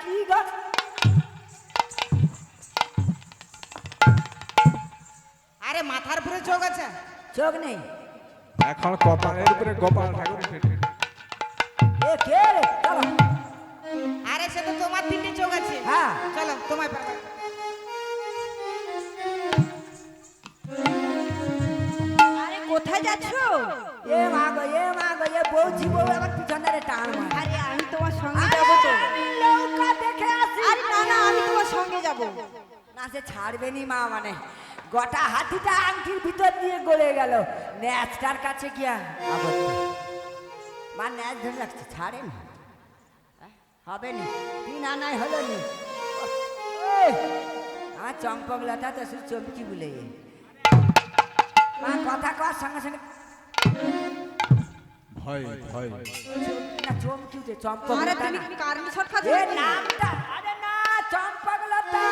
কি গো আরে মাথার উপরে চোখ আছে? চোখ নেই এখন কপালের উপরে গোপাল ঠাকুর ফেটে। এ কে রে চলো আরে সে তো তোমার তিনটে চোখ আছে। হ্যাঁ চলো তোমায় পারবে। আরে কোথায় যাচ্ছো? এ মা গো এ বউজি বউ আমার পিছনে রে টান মার আরে আমি তোমার সঙ্গে যাব তো। আমি নৌকা দেখে আসি আরে না না আমি তোমার সঙ্গে যাব। না সে ছাড়বে নি মা মানে গোটা হাতিটা আংটির ভিতর দিয়ে গলে গেল ন্যাচটার কাছে গিয়া মা ন্যাচ ধরে রাখছে ছাড়ে না হবে নি 3 আনাই হলো নি আমার চম্পকলতা তো শুধু চমকি বলে মা কথা কর সঙ্গে সঙ্গে ভয় ভয় না চমকি উঠে আরে চম্পকলতা তুমি না। কি কারেন্ট শর্ট খাচ্ছ? এ নামটা আরে না চম্পকলতা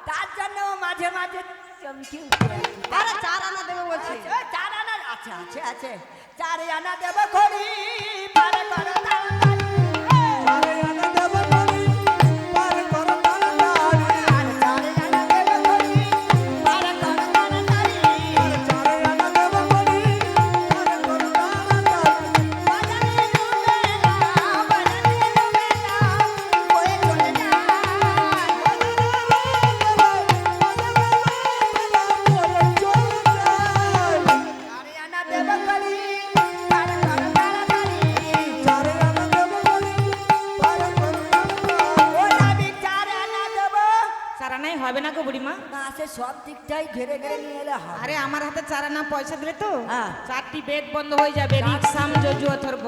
তার জন্য মাঝে মাঝে চমকি উঠে আর কি। আরে 4 আনা দেবো বলছি। আচ্ছা, 4 আনা আচ্ছা আছে আছে 4 আনা দেব করি পারে করো তাড়াতাড়ি আরে আনা দেব বলি পার করো তাড়াতাড়ি। আর 4 আনা দেব করি পারে করো তাড়াতাড়ি চারে আনা দেব বলি পার করো তাড়াতাড়ি। বাজারে ডুবে না বয়ে চলে যায় 4 আনা দেব করি পারে করো তাড়াতাড়ি চারে আনা দেব বলি পার করো তাড়াতাড়ি। ও নাবি 4 আনা দেব চারানাই হবে না গো বুড়িমা। না সে সব দিকটাই ঘেরে ঘেরে নিয়ে এলে হবে আরে আমার হাতে চারানা পয়সা দিলে তো হ্যাঁ। 4টি বেদ বন্ধ হয়ে যাবে। রিকসাম যজু অথর্ব।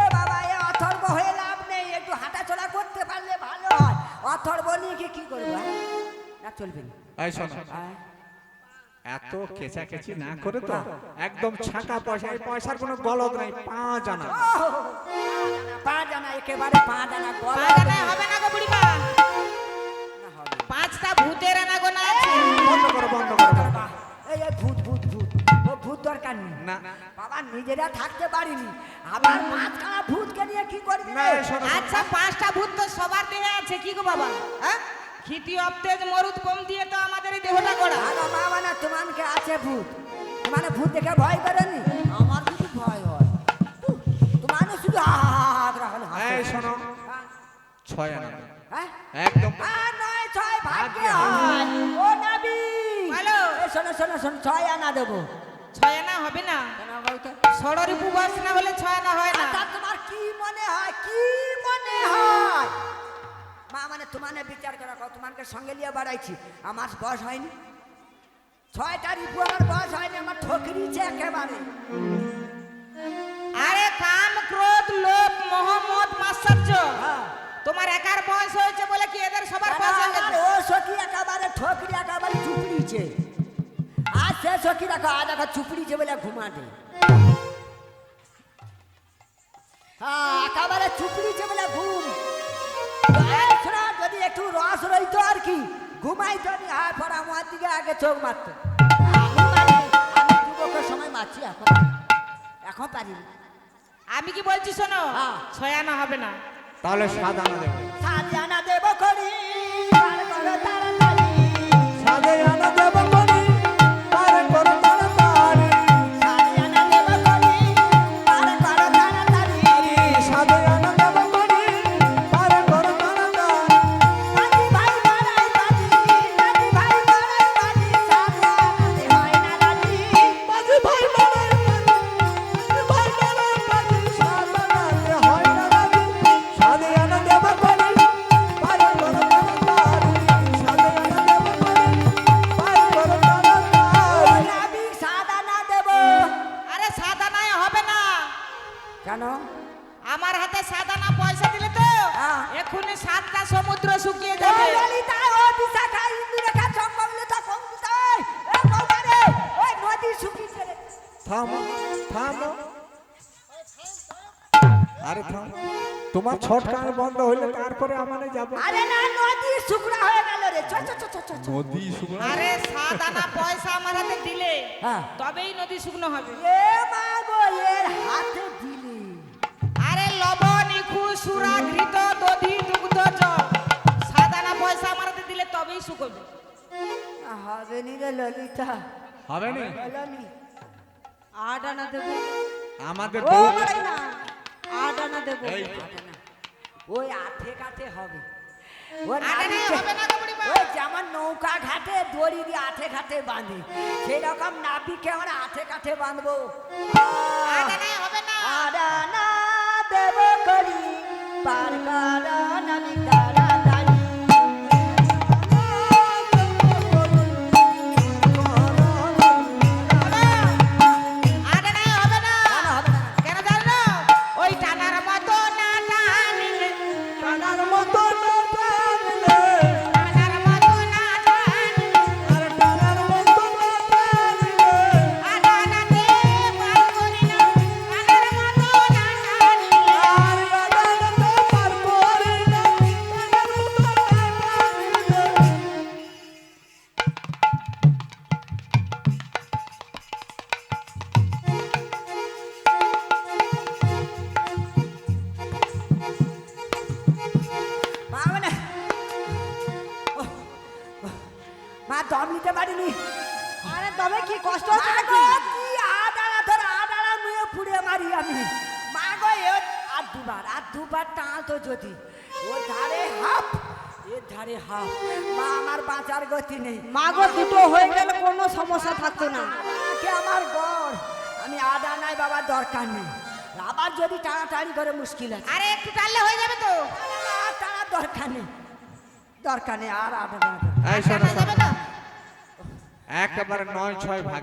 এ বাবা এ অথর্ব হয়ে লাভ নেই একটু হাঁটাচলা করতে পারলে ভালো হয় অথর্ব নিয়ে কি করবো না চলবে না এই শোনো এত কেচাকেচি না করে তো একদম ছাকা পয়সা এই পয়সার কোনো গলদ নাই 5 আনা। 5 আনা একেবারে 5 আনা গলা চারানাই হবে না গো বুড়িমা। না হবে 5টা ভূতের আনা গোনা আছে। বন্ধ করো বন্ধ করো বন্ধ করো। এই এই ভূত ভূত ভূত ও ভূত দরকার নেই না বাবা নিজেরা থাকতে পারিনি আবার মাঝখানা ভূতকে নিয়ে কি করবি না রে? এই শোনো আচ্ছা 5টা ভূত তো সবার দেহে আছে কি গো বাবা? হ্যাঁ খিতি অবতেজ মরুদ কম দিয়ে তো আমাদের এই দেহটা গড়া। আরে বাবা না তোমাকে আছে ভূত তোমার ভূত দেখে ভয় করেনি আমার কিছু ভয় হয় তোমার শুধু হাত রাখলে এই শোনো 6 আনা দাও। হ্যাঁ একদম আর নয় 6 ভাগ্যে ভাগ্যে হয় ও নবী বলো। এই শোনো শোনো শোনো 6 আনা দেবো 6 আনা হবে না। কেন বলতো ষড়রিপু বয়স না হলে 6 আনা হয় না। আচ্ছা তোমার কি মনে হয় কি মনে হয় মা মানে তোমার বিচার করা তোমাকে সঙ্গে নিয়ে বাড়াইছি আমার বয়স হয়নি 6টা রিপু আমার বয়স হয়নি আমার ঠকরিছে একেবারে আরে কাম ক্রোধ লোভ মোহ মদ মাৎসর্য হ্যাঁ তোমার একার বয়স হয়েছে বলে কি এদের সবার বয়স হয়ে আমার গেছে? ও সখী একেবারে ঠকরি একেবারে চুপড়িছে আর সে সখী দেখো আজ দেখো চুপড়িছে বলে ঘুমাতে হ্যাঁ একেবারে চুপড়িছে বলে ঘুম শোনা যদি একটু রস রইতো আর কি ঘুমাইতো নি হ্যাঁ পর আমার দিকে আগে চোখ মারতো আমি যুবকের সময় মারছি এখন পারিনি আমি কি বলছি শোনো হ্যাঁ। 6 আনা হবে না। তাহলে 7 আনা দেব। 7 আনা দেব করি পার করো তাড়াতাড়ি 7 আনা দেব বলি পার করো তাড়াতাড়ি। 7 আনা দেব করি পার করো তাড়াতাড়ি 7 আনা দেব বলি পার করো তাড়াতাড়ি। রাজি ভাই বাড়াই বাজি রাজি ভাই বাড়াই বাজি 7 আনাতে হয় না রাজি বাজি ভাই মারাই ভাই মারাই বাজি 7 আনাতে হয় না রাজি। 7 আনা দেব বলি পার করো তাড়াতাড়ি। 7 আনা দেব বলি পার করো তাড়াতাড়ি। নাবি 7 আনা দেব আরে 7 আনায় হবে না। কেন আমার হাতে 7 আনা পয়সা দিলে তো হ্যাঁ। এক্ষুনি 7টা সমুদ্র শুকিয়ে ও যাবে। ললিতা ও বিশাখা ইন্দুরেখা চম্পকলতা কঙ্কিতা এ বৌমারে ওই নদী শুকিয়েছে রে থামো থামো আরে থামো তোমার ছট কান বন্ধ হইলে তারপরে আমানে যাব। আরে না নদী শুকনা হয়ে গেল রে চ চ চ চ চ চ। নদী শুকনো আরে 7 আনা পয়সা আমার হাতে দিলে হ্যাঁ। তবেই নদী শুকনো হবে। এ মা গো এর হাতে দিলি আরে লবণ ইখু সুরা ঘৃত দধি দুগ্ধ জল হবে নি রে ললিতা, হবে না হলো নি। 8 আনা দেবো। আমাদের ও বউ বাড়াই না, 8 আনা দেবো। এই ওই আঠে কাঠে হবে। ও আরে নাবিকে- হবে না গো বুড়িমা। ওই যেমন নৌকা ঘাটে দড়ি দিয়ে আঠে ঘাটে বাঁধে, সেই রকম নাবিকে আমরা আঠে কাঠে বাঁধবো। আরে হবে না। আদানা দেব করি পার করা নাবিক তাড়াতাড়ি। আরে হবে না। কেন হবে না? কেন জানো? ওই টানার মতো না টানিলে, টানার মতো না টানলে, টানার মতো না টানিলে, আর টানার মতো না টানলে, আদানাতে পার করি না, টানার মতো না টানিলে। আর আদালতে পার করি না, টানার মতো না টানলে। মা মানে ওহ, ওহ, মা দম নিতে পারিনি। আরে তবে কি কষ্ট মা হচ্ছে গো, নাকি? কি আদানা ধরে আদানা মুয়ে পুড়ে মারি আমি। মা গো এ আর দুবার টানতো যদি, ওর ধারে হাফ এর ধারে হাফ। মা আমার বাঁচার গতি নেই। মাগো দুটো হয়ে গেলে কোনো সমস্যা থাকতো না। কে আমার গড়, আমি আদানায় বাবা দরকার নেই। আবার যদি টানাটানি করে মুশকিল আছে। আরে একটু টানলে হয়ে যাবে তো। আর টানার দরকার নেই, দরকার নেই আর আদানা দরকার। এই শোনো টানা যাবে শোনো, না। একেবারে 9-6 ভাগ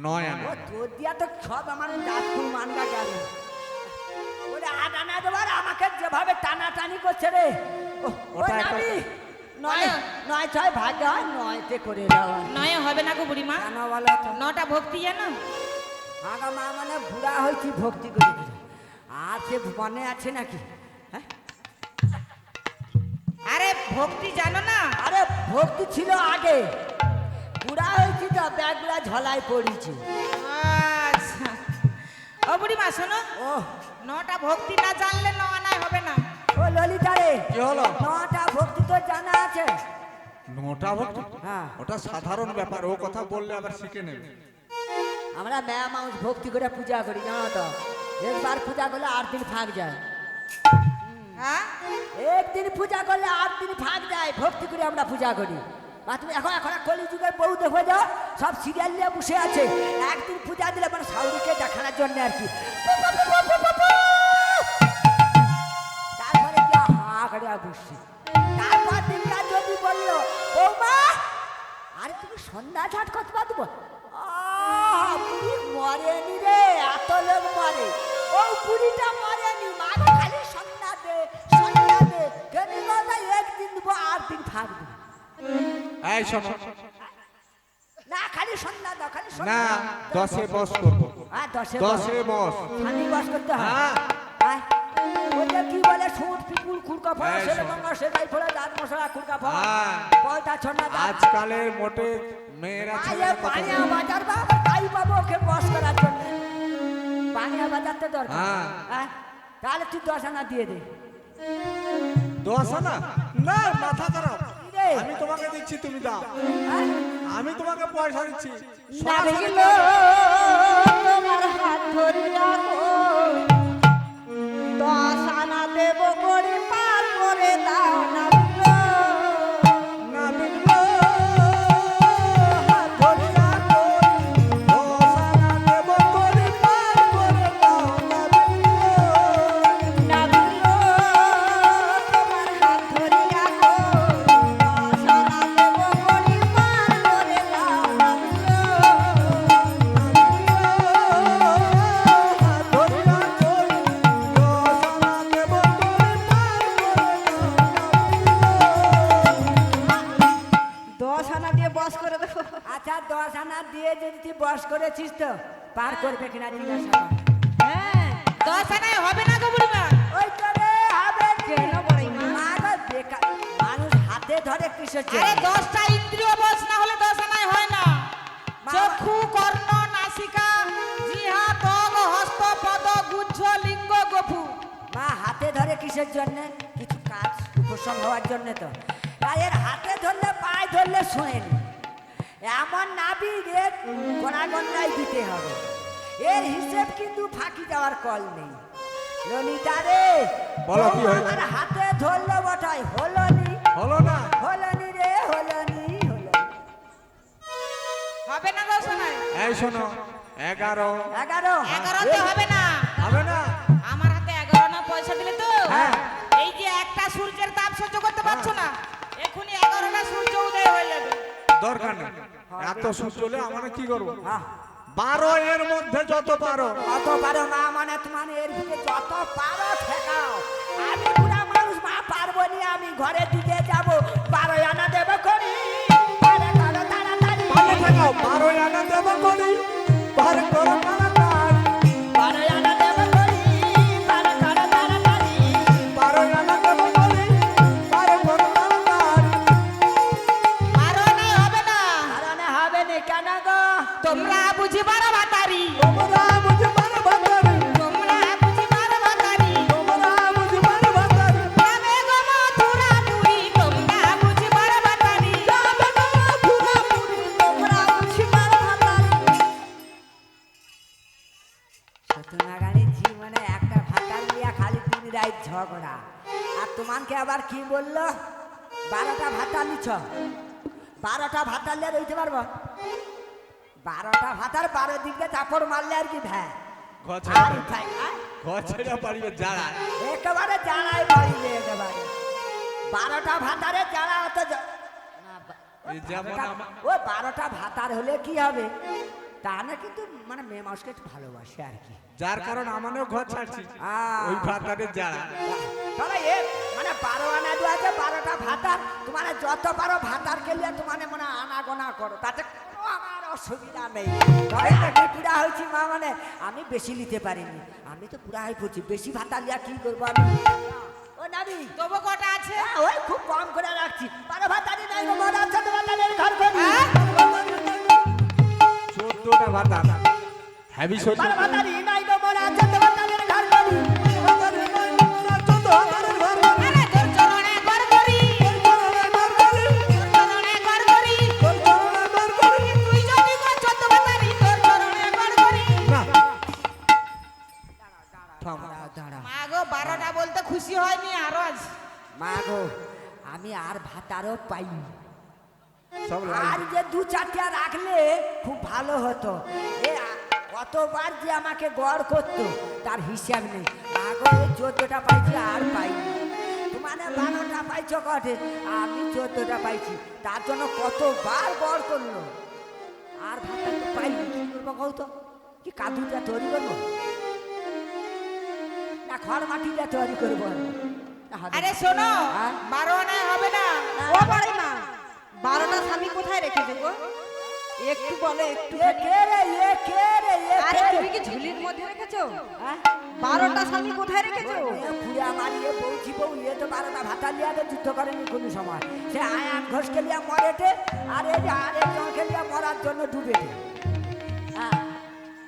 9 আনা। ও তোর দিয়া তো সব আমার দাঁতকুল মানগা গেল। ওরে আদানা দেবার আমাকে যেভাবে টানাটানি করছে রে। ওটা একটা- নয় নয় ছয় ভাগ হয়, নয়তে করে দেওয়া। নয় হবে না গো বুড়িমা। কেন বলো তো? 9টা ভক্তি জানো? আগা মা মানে বুড়া হয়েছি ভক্তি করে করে। আর সে মনে আছে নাকি? হ্যাঁ, আরে ভক্তি জানো না? আরে ভক্তি ছিল আগে, বুড়া হয়েছি তো ব্যাগগুলা ঝলাই পড়েছি। আচ্ছা। ও বুড়িমা শোনো, ও 9টা ভক্তি না জানলে 9 আনায় হবে না। ও ললিতা রে, কি হলো? 9টা ভক্তি তো জানা আছে। 9টা ভক্তি? হ্যাঁ, ওটা সাধারণ ব্যাপার, ও কথা বললে আবার শিখে নেবে। আমরা মেয়া মানুষ ভক্তি করে পূজা করি জানো তো। একবার পূজা করলে 8 দিন ফাঁক যায়। হ্যাঁ? একদিন পূজা করলে 8 দিন ফাঁক যায়। ভক্তি করে আমরা পূজা করি। বা তুমি এখন এখন কলিযুগের বউ দেখে যাও, সব সিরিয়াল নিয়ে বসে আছে। একদিন পূজা দিলে মানে সাউরিকে দেখানোর জন্য আর কি। তারপরে কি হা করে বসছি। তারপর দিনকার যদি বললো বৌমা, আরে তুমি সন্ধ্যা ঝাট কত বাঁধবো? বুড়ি মরেনি রে, এত লোক মরে, ও বুড়িটা মরেনি। মাগো খালি সন্ধ্যা দে, সন্ধ্যা দে। কেন কথা একদিন দেবো 8 দিন থাকবো এই শোনো, না, খালি সন্ধ্যা দাও, খালি না সন্ধ্যা দাও। 10-এ বস করবো। হ্যাঁ, 10-এ 10-এ বস। স্বামী বাস করতে হয়। হ্যাঁ। হ্যাঁ। ওইটা কি বলে সুট পিপুল খুরকা ফড়া এই ছেলে শোন। গঙ্গা সেটাই ফড়া দাঁত মশলা খুরকা ফড়া হ্যাঁ। পয়টা ছন্না দাঁত। আজকালের মোটে মেয়েরা আরে ছেলেরা কত বানিয়া বাজার বাবা তাই পাবো ওকে বস করার জন্য। বানিয়া বাজার তো দরকার। হ্যাঁ। হ্যাঁ, তাহলে তুই 10 আনা দিয়ে দে। 10 আনা? না, মাথা খারাপ। কি রে? আমি তোমাকে দিচ্ছি, তুমি দাও। হ্যাঁ? আমি তোমাকে পয়সা দিচ্ছি। না ভেগিল তোমার হাত ধরিয়া গো, 10 আনা দেব করে পার করে দাও না গো। না বিঘ্ন হাত ধরিয়া কই, 10 আনা দেব করে পার করে দাও না বিঘ্ন। না ভেগিল তোমার হাত ধরিয়া গো, 10 আনা দেব করে পার করে দাও না গো। হাত ধরিয়া কই, 10 আনা দেব করে পার করে দাও না বিঘ্ন। 10 আনা দিয়ে বস করে দেবো। আচ্ছা 10 আনা দিয়ে যদি তুই বস করেছিস তো পার করবে কিনা জিজ্ঞাসা কর। হ্যাঁ 10 আনায় হবে না গো বুড়িমা। ওই তো রে হবে কেন বড়াই মা? মাগো বেকার মানুষ হাতে ধরে কিসের জন্য? আরে 10টা ইন্দ্রিয় বস না হলে 10 আনায় হয় না। মা- চক্ষু, কর্ণ, নাসিকা, জিহ্বা, ত্বক, হস্ত, পদ, গুচ্ছ, লিঙ্গ, গফু। মা হাতে ধরে কিসের জন্য? কিছু কাজ উপশম হওয়ার জন্য তো। আর এর হাতে ধরলে পায়ে ধরলে শোনেনি। এমন নাবি রে গণাগণনায় দিতে হবে, এর হিসেব কিন্তু ফাঁকি যাওয়ার কল নেই। ললিতা রে, বলো কি হলো? আমার হাতে ধরলো বটাই, হলো নি হলো না? হলো নি রে, হলো নি হলো। হবে না গো সোনাই? এই শোনো, 11 11 11তে হবে না। হবে না? আমার হাতে 11 না পয়সা দিলে তো হ্যাঁ। এই যে একটা সূর্যের তাপ সহ্য করতে পারছো না, এখনই 11টা সূর্য উদয় হয়ে যাবে। দরকার নেই, এত সূর্য হলে আমরা কি করবো? হ্যাঁ। 12 এর মধ্যে যত পারো। কত পারো মা, মানে তোমার এর দিকে যত পারো ঠেকাও। আমি বুড়া মানুষ মা, পারবো নি, আমি ঘরের দিকে যাব, 12 আনা দেবো করি। আরে করো তাড়াতাড়ি, পালে ঠেকাও, 12 আনা দেব করি, বার করো তাড়াতাড়ি। 12 আনা দেবো করি, পারো করো তাড়াতাড়ি। 12 আনা দেব করি, বার করো তাড়াতাড়ি। 12 না হবে না। কারণে হবে নি কেন গো? তোমরা বুঝি 12 ভাতারি, তোমরা বুঝি বার ভাতারি, তোমরা বুঝি 12 ভাতারি। তোমরা বুঝি বার ভাতারি। যাবে গো মথুরা পুরী, তোমরা বুঝি 12 ভাতারি। যাবে গো মথুরা পুরী, তোমরা বুঝি বার ভাতারি। সত্যনাগাড়ির জীবনে একটা ভাতার লিয়া খালি দিন রাত ঝগড়া। আর তোমাকে আবার কি বললো? 12টা ভাতা নিছ, 12টা ভাতা লিয়া রইতে পারবো? 12টা ভাতার 12 দিকে চাপড় মারলে আর কি ভ্যা আর উঠাই, আয়। গছেরা পারিবে যারা। একেবারে জানাই পারিবে, একেবারে 12টা ভাতারে যারা অত না, এই যেমন আমার- ও 12টা ভাতার হলে কি হবে? তা না, কিন্তু মানে মেয়ে মানুষকে একটু ভালোবাসে আর কি। যার কারণ আমারও ঘর ছাড়ছি আহ। ওই ভাতারে যারা। তবে এ মানে 12 আনা দু আছে, 12টা ভাতার, তোমার যত পারো ভাতার কে লিয়ে তোমার মনে আনা গোনা করো, তাতে কোনো আমার অসুবিধা নেই। তবে আমি পুরা হয়েছি মা, মানে আমি বেশি নিতে পারিনি, আমি তো পুরা হয়ে পড়ছি, বেশি ভাতা লিয়া কি করবো আমি? ও নাবি, তবু কটা আছে? ওই খুব কম করে রাখছি, 12 ভাতারি নাই গো, মনে হচ্ছে তোমার তাদের ঘর করি। হ্যাঁ? 14টা ভাতা হেভি সহ্য। 12 ভাতারি নাই গো, মনে হচ্ছে তোমার তাদের ঘর করি। ভাতারে নাই, তোমরা 14 ভাতারের ঘর করি। আরে তোর চরণে ঘর করি, তোর চরণে ঘর করি, তোর চরণে ঘর করি। তোর চরণে ঘর করি। তুই যদি গো 14 ভাতারি, তোর চরণে ঘর করি। না, দাঁড়াও, দাঁড়াও। মা গো 12টা বলতে খুশি হয়নি আরো আজ। মা গো, আমি আর ভাতারও পাইনি, সব আর যে 2-4টা রাখলে খুব ভালো হতো। এ কতবার যে আমাকে গড় করতো তার হিসাব নেই। মা গো, এই 14টা পাইছি আর পাইনি। তোমানে 12টা পাইছো কটে, আমি 14টা পাইছি, তার জন্য কতবার গড় করলো, আর ভাতটা তো পাইনি। কি করবো কও তো? কি কাদুটা তৈরি করবো না খড় মাটিটা তৈরি করবো? না, হবে না। আরে শোনো, হ্যাঁ? 12 আনায় হবে না। ও বাড়ি মা, 12টা স্বামী কোথায় রেখেছো গো? একটু বলো, একটু। এ কে রে, এ কে রে, এ আরে কে রে? তুমি কি ঝুলির মধ্যে রেখেছো? হ্যাঁ? 12টা স্বামী কোথায় রেখেছো? পুরা মারিয়ে বৌছি বউ, এ তো 12টা ভাতা লিয়াতে যুদ্ধ করেনি কোনো সময়। সে আয়ান ঘোষকে লিয়া মরেটে, আর এই যে আরেকজনকে লিয়া মরার জন্য ডুবেটে। হ্যাঁ,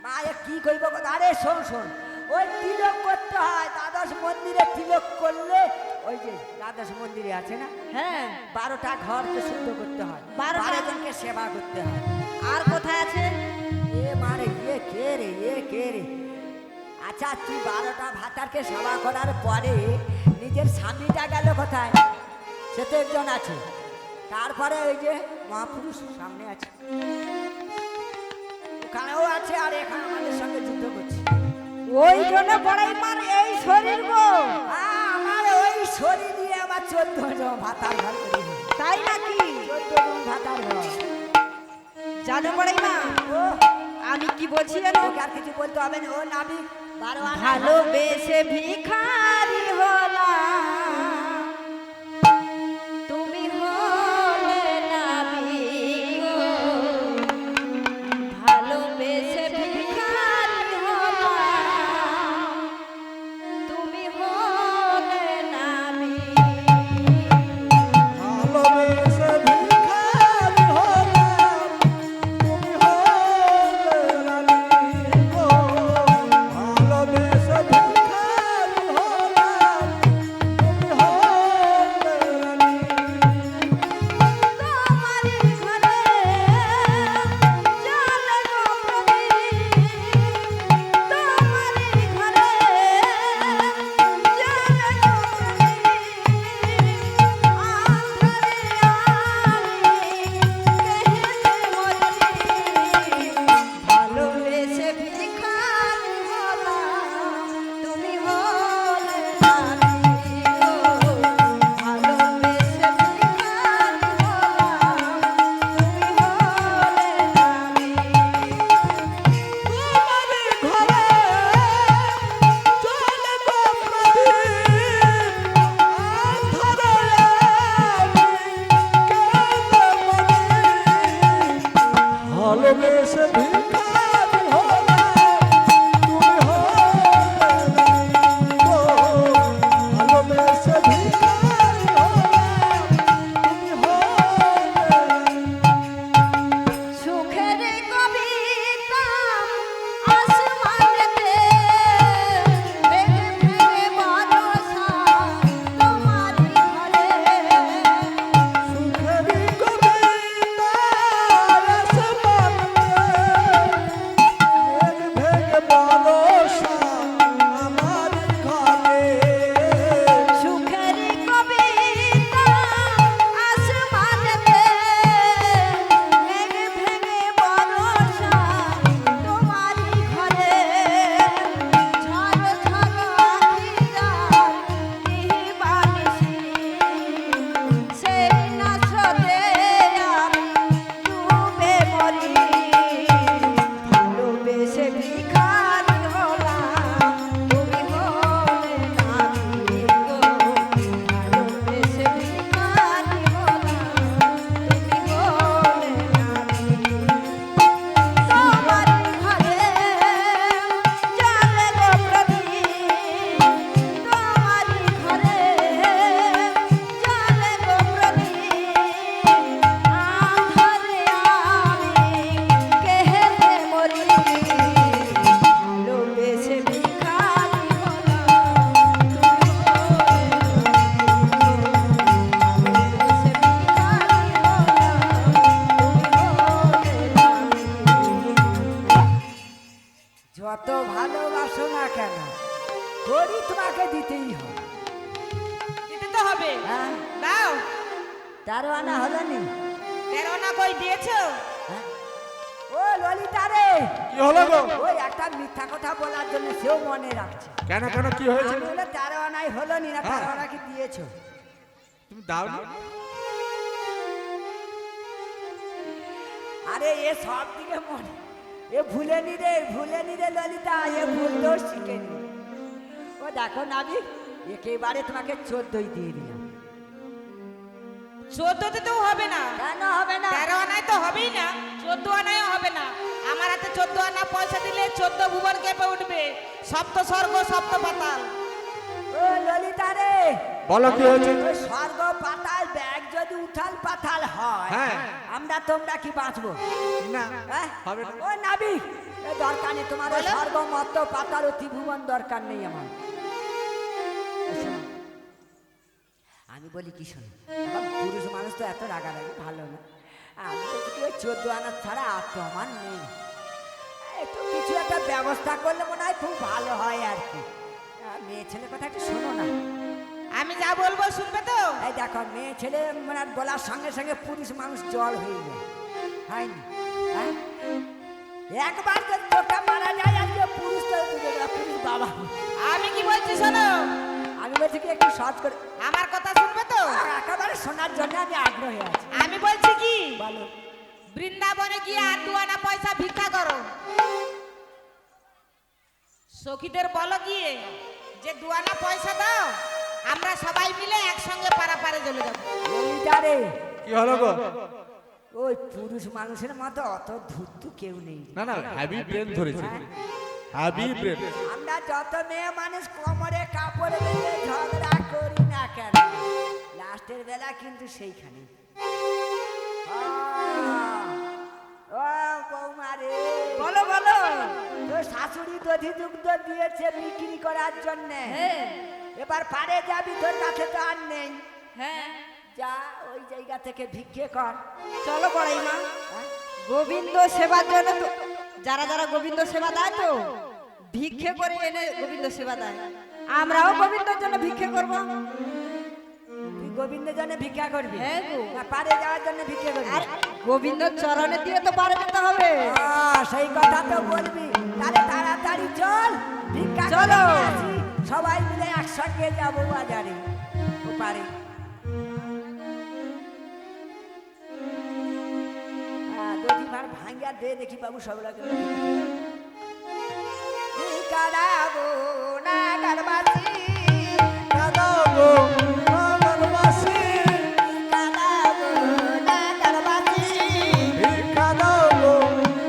মা এ কি কইব? আরে শোন শোন, ওই তিলক করতে হয় দ্বাদশ মন্দিরে। তিলক করলে ওই যে দ্বাদশ মন্দিরে আছে না, হ্যাঁ। 12টা ঘরকে শুদ্ধ করতে হয়, 12টা 12 জনকে সেবা করতে হয়। আর কোথায় আছে? এ মারে, এ কে রে, এ কে রে? আচ্ছা, তুই 12টা ভাতারকে সেবা করার পরে নিজের স্বামীটা গেল কোথায়? সে তো একজন আছে। তারপরে ওই যে মহাপুরুষ সামনে আছে, ওখানেও আছে, আর এখানে আমাদের সঙ্গে যুদ্ধ করছে। ওই জন্য বড়াই মার এই শরীর গো। আমার ওই শরীর দিয়ে আমার 14 জন ভাতার ঘর করি, তাই নাকি? 14 জন ভাতার ঘর। জানো বড়াই মা, ও, আমি কি বলছি জানো? তোকে আর কিছু বলতে হবে না। ও নাবি 12 আনা ভালোবেসে ভিখারি হলাম, তুমি হলে নাবিক গো। ভালোবেসে ভিখারি হলাম, তুমি হলে নাবিক। ভালোবেসে ভিখারি হলাম, তুমি হলে রানী গো। ভালোবেসে ভিখারি হলাম, দাও। 13 আনা হলো নি? 13 আনা কই দিয়েছো? হ্যাঁ? ও ললিতা রে, কি হলো গো? ওই একটা মিথ্যা কথা বলার জন্য সেও মনে রাখছে। কেন কেন কি হয়েছে? আমি বলে 13 আনাই হলো নি, না 13 আনা কি দিয়েছো? তুমি দাও নি? আরে এ সব দিকে মনে, এ ভুলেনি রে ললিতা, এ ভুলতেও শিখেনি। ও দেখো নাবিক, একেবারে তোমাকে 14ই দিয়ে দিলাম। 14তে তো হবে না। কেন হবে না? 13 আনায় তো হবেই না, 14 আনায়ও হবে না। আমার হাতে 14 আনা পয়সা দিলে 14 ভুবন কেঁপে উঠবে, সপ্ত স্বর্গ সপ্ত পাতাল। ও ললিতা রে, বলো কি হয়েছে? ওই স্বর্গ পাতাল ব্যাগ যদি উঠাল পাতাল হয়, হ্যাঁ। আমরা তোমরা কি বাঁচবো? না হ্যাঁ? হবে না। ও নাবিক, এ দরকার নেই তোমার ওই বলো। স্বর্গ মত্ত পাতাল ও ত্রিভুবন দরকার নেই আমার। এ শোনো, আমি বলি কি শোনো, এখন পুরুষ মানুষ তো এত রাগারাগি ভালো না। আমি বলছি কি ওই 14 আনা ছাড়া আর তো আমার নেই। একটু কিছু একটা ব্যবস্থা করলে মনে হয় খুব ভালো হয় আর কি। মেয়ে ছেলে কথা একটু শোনো না। আমি যা বলবো শুনবে তো? এই দেখো, মেয়ে ছেলে মানে বলার সঙ্গে সঙ্গে পুরুষ মানুষ জল হয়ে যায়, হয়নি? হ্যাঁ? একবার যদি চোখটা মারা যায় আর কেউ পুরুষ তো পুরুষ বাবা। আমি কি বলছি শোনো, আমি বলছি কি একটু সহজ করে আমার কথা শুনবে তো? একেবারে শোনার জন্য আমি আগ্রহী আছি। আমি বলছি কি, বলো। বৃন্দাবনে গিয়ে আর 2 আনা পয়সা ভিক্ষা করো। সখীদের বলো গিয়ে যে 2 আনা পয়সা দাও, আমরা সবাই মিলে একসঙ্গে পারাপারে চলে যাবো। ললিতা রে, কি হলো গো? ওই পুরুষ মানুষের মতো অত ধূর্ত কেউ নেই। না না, হ্যাভি ব্রেন ধরেছে, হ্যাঁ? Heavy brain. আমরা যত মেয়ে মানুষ কোমরে কাপড় বেঁধে ঝগড়া করি না কেন, লাস্টের বেলা কিন্তু সেইখানে। ও বৌমা রে, বলো বলো। তোর শাশুড়ি দধি দুগ্ধ দিয়েছে বিক্রি করার জন্য। এবার পারে যাবি, তোর কাছে তো আর নেই। হ্যাঁ, যা ওই জায়গা থেকে ভিক্ষে কর। চলো বড়াই মা, হ্যাঁ? গোবিন্দ সেবার জন্য তো যারা যারা গোবিন্দ সেবা দেয় তো ভিক্ষে করে এনে গোবিন্দ সেবা দেয়, আমরাও গোবিন্দের জন্য ভিক্ষে করবো। তুই গোবিন্দের জন্য ভিক্ষা করবি? হ্যাঁ গো। না পারে যাওয়ার জন্য ভিক্ষে করবি? আর গোবিন্দ চরণে দিয়ে তো পারে যেতে হবে। সেই কথা তো বলবি। তাহলে তাড়াতাড়ি চল, ভিক্ষা করে চলো। নিয়ে আসি। সবাই মিলে একসঙ্গে যাবো বাজারে ওপারে। দধি ভার ভাঙ্গা দে দেখি বাবু, সব লাগে কারাবো না কারবাসি, দাদা গো নগরবাসী, কারাবো না কারবাসি, ভিক্ষা দাও গো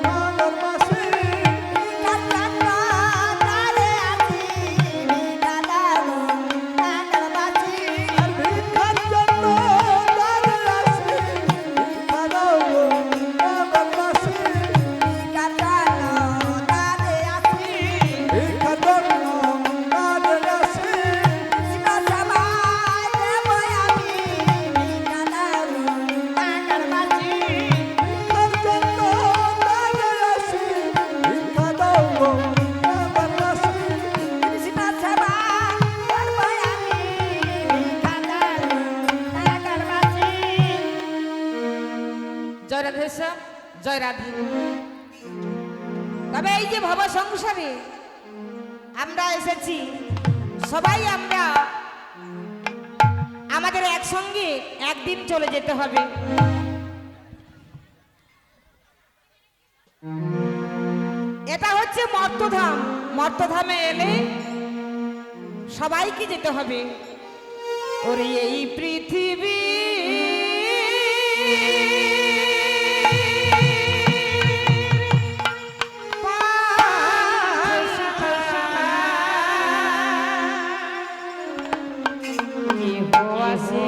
নগরবাসী, কান্না তারে আছি, কারাবো না কারবাসি, আর ভিক্ষার জন্য দাঁড়িয়ে আছি, ভিক্ষা দাও গো নগরবাসী, কান্না তারে আছি, ভিক্ষার জন্য দাঁড়িয়ে আছি, কৃষ্ণ সবাই দেব আমি, কারাবো না কারবাসি, ভিক্ষার জন্য দাঁড়িয়ে আছি, ভিক্ষা দাও গো নগরবাসী, কৃষ্ণ সবাই দেব আমি, কারাবো না কারবাসি। জয় রাধেশ্যাম, জয় রাধে। তবে এই যে ভব সংসারে আমরা এসেছি, সবাই আমরা আমাদের একসঙ্গে একদিন চলে যেতে হবে। এটা হচ্ছে মর্তধাম। মর্তধামে এলে সবাইকে যেতে হবে। ওরে এই পৃথিবী কেহ আসে